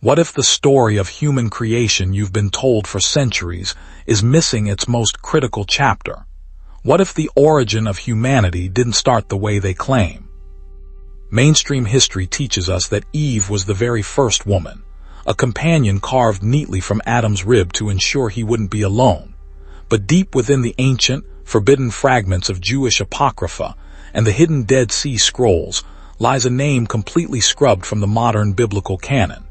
What if the story of human creation you've been told for centuries is missing its most critical chapter? What if the origin of humanity didn't start the way they claim? Mainstream history teaches us that Eve was the very first woman, a companion carved neatly from Adam's rib to ensure he wouldn't be alone. But deep within the ancient, forbidden fragments of Jewish Apocrypha and the hidden Dead Sea Scrolls lies a name completely scrubbed from the modern biblical canon.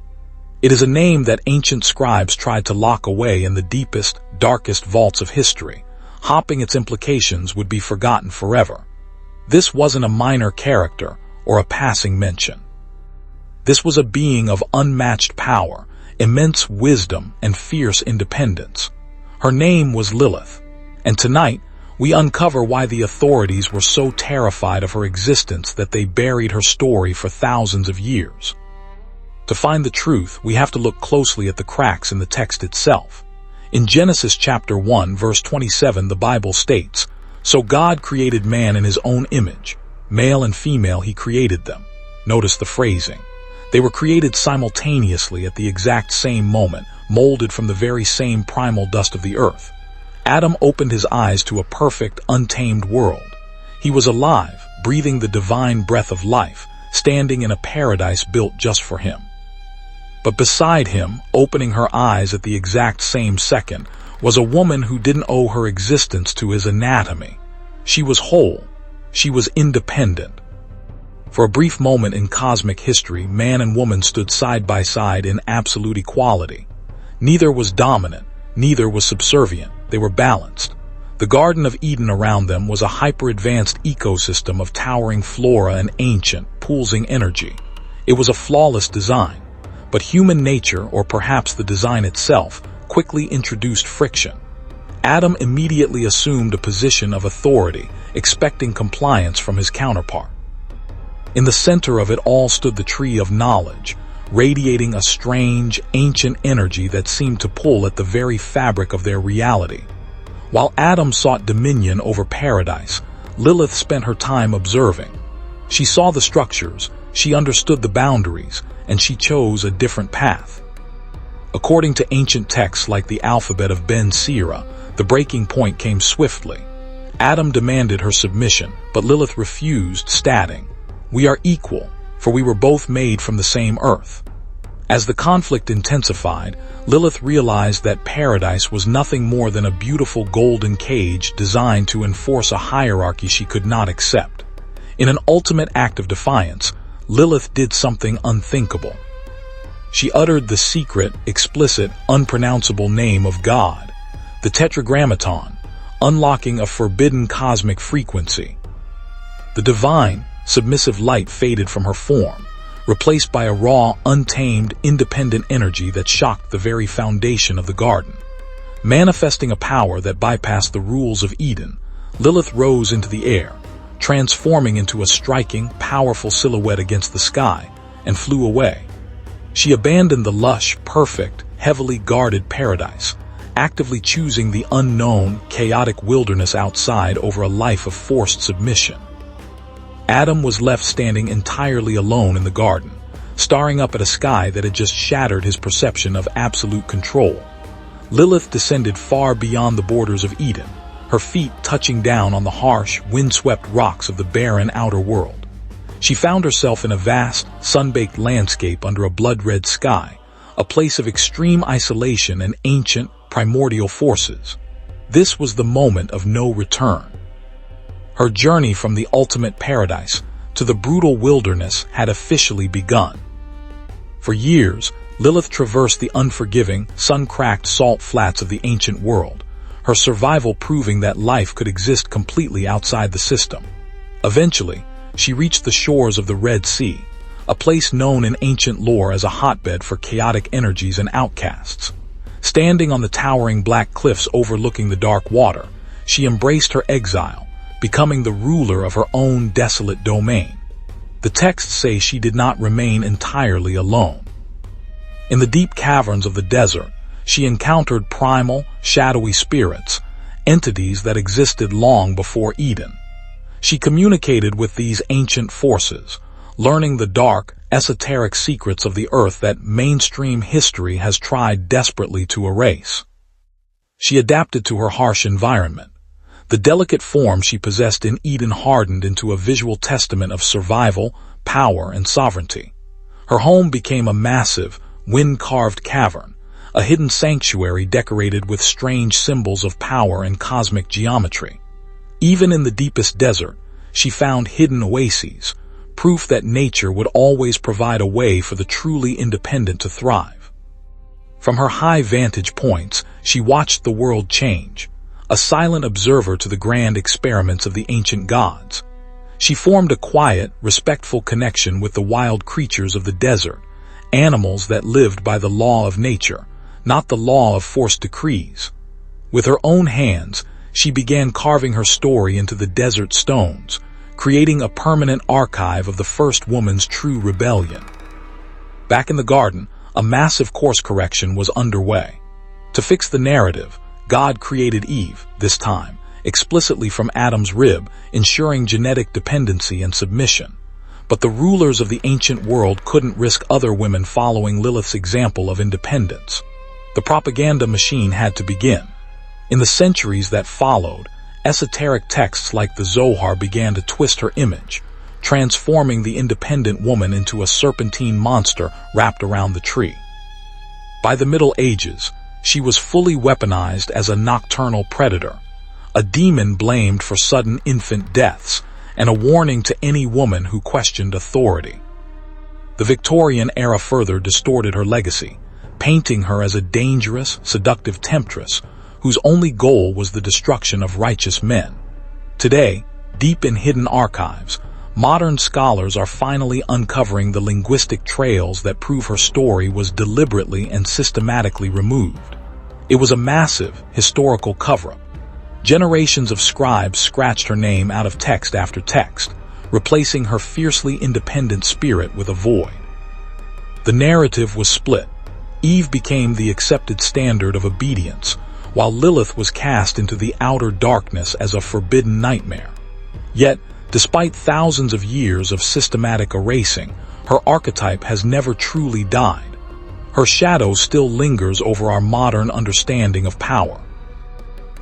It is a name that ancient scribes tried to lock away in the deepest, darkest vaults of history, hoping its implications would be forgotten forever. This wasn't a minor character or a passing mention. This was a being of unmatched power, immense wisdom, and fierce independence. Her name was Lilith, and tonight we uncover why the authorities were so terrified of her existence that they buried her story for thousands of years. To find the truth, we have to look closely at the cracks in the text itself. In Genesis chapter 1, verse 27, the Bible states, "So God created man in his own image. Male and female he created them." Notice the phrasing. They were created simultaneously at the exact same moment, molded from the very same primal dust of the earth. Adam opened his eyes to a perfect, untamed world. He was alive, breathing the divine breath of life, standing in a paradise built just for him. But beside him, opening her eyes at the exact same second, was a woman who didn't owe her existence to his anatomy. She was whole. She was independent. For a brief moment in cosmic history, man and woman stood side by side in absolute equality. Neither was dominant, neither was subservient. They were balanced. The Garden of Eden around them was a hyper-advanced ecosystem of towering flora and ancient, pulsing energy. It was a flawless design. But human nature, or perhaps the design itself, quickly introduced friction. Adam immediately assumed a position of authority, expecting compliance from his counterpart. In the center of it all stood the tree of knowledge, radiating a strange, ancient energy that seemed to pull at the very fabric of their reality. While Adam sought dominion over paradise, Lilith spent her time observing. She saw the structures, she understood the boundaries, and she chose a different path. According to ancient texts like the alphabet of Ben Sira, the breaking point came swiftly. Adam demanded her submission, but Lilith refused, stating, "We are equal, for we were both made from the same earth." As the conflict intensified, Lilith realized that paradise was nothing more than a beautiful golden cage designed to enforce a hierarchy she could not accept. In an ultimate act of defiance, Lilith did something unthinkable. She uttered the secret, explicit, unpronounceable name of God, the Tetragrammaton, unlocking a forbidden cosmic frequency. The divine, submissive light faded from her form, replaced by a raw, untamed, independent energy that shocked the very foundation of the garden. Manifesting a power that bypassed the rules of Eden, Lilith rose into the air, transforming into a striking, powerful silhouette against the sky, and flew away. She abandoned the lush, perfect, heavily guarded paradise, actively choosing the unknown, chaotic wilderness outside over a life of forced submission. Adam was left standing entirely alone in the garden, staring up at a sky that had just shattered his perception of absolute control. Lilith descended far beyond the borders of Eden, her feet touching down on the harsh, windswept rocks of the barren outer world. She found herself in a vast, sun-baked landscape under a blood-red sky, a place of extreme isolation and ancient, primordial forces. This was the moment of no return. Her journey from the ultimate paradise to the brutal wilderness had officially begun. For years, Lilith traversed the unforgiving, sun-cracked salt flats of the ancient world, her survival proving that life could exist completely outside the system. Eventually, she reached the shores of the Red Sea, a place known in ancient lore as a hotbed for chaotic energies and outcasts. Standing on the towering black cliffs overlooking the dark water, she embraced her exile, becoming the ruler of her own desolate domain. The texts say she did not remain entirely alone. In the deep caverns of the desert, she encountered primal, shadowy spirits, entities that existed long before Eden. She communicated with these ancient forces, learning the dark, esoteric secrets of the earth that mainstream history has tried desperately to erase. She adapted to her harsh environment. The delicate form she possessed in Eden hardened into a visual testament of survival, power, and sovereignty. Her home became a massive, wind-carved cavern, a hidden sanctuary decorated with strange symbols of power and cosmic geometry. Even in the deepest desert, she found hidden oases, proof that nature would always provide a way for the truly independent to thrive. From her high vantage points, she watched the world change, a silent observer to the grand experiments of the ancient gods. She formed a quiet, respectful connection with the wild creatures of the desert, animals that lived by the law of nature, not the law of forced decrees. With her own hands, she began carving her story into the desert stones, creating a permanent archive of the first woman's true rebellion. Back in the garden, a massive course correction was underway. To fix the narrative, God created Eve, this time, explicitly from Adam's rib, ensuring genetic dependency and submission. But the rulers of the ancient world couldn't risk other women following Lilith's example of independence. The propaganda machine had to begin. In the centuries that followed, esoteric texts like the Zohar began to twist her image, transforming the independent woman into a serpentine monster wrapped around the tree. By the Middle Ages, she was fully weaponized as a nocturnal predator, a demon blamed for sudden infant deaths, and a warning to any woman who questioned authority. The Victorian era further distorted her legacy, painting her as a dangerous, seductive temptress whose only goal was the destruction of righteous men. Today, deep in hidden archives, modern scholars are finally uncovering the linguistic trails that prove her story was deliberately and systematically removed. It was a massive, historical cover-up. Generations of scribes scratched her name out of text after text, replacing her fiercely independent spirit with a void. The narrative was split. Eve became the accepted standard of obedience, while Lilith was cast into the outer darkness as a forbidden nightmare. Yet, despite thousands of years of systematic erasing, her archetype has never truly died. Her shadow still lingers over our modern understanding of power.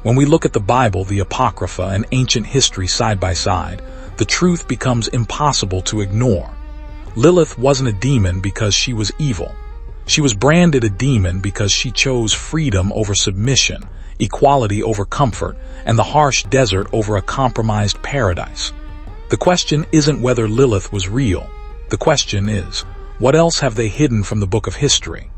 When we look at the Bible, the Apocrypha, and ancient history side by side, the truth becomes impossible to ignore. Lilith wasn't a demon because she was evil. She was branded a demon because she chose freedom over submission, equality over comfort, and the harsh desert over a compromised paradise. The question isn't whether Lilith was real. The question is, what else have they hidden from the book of history?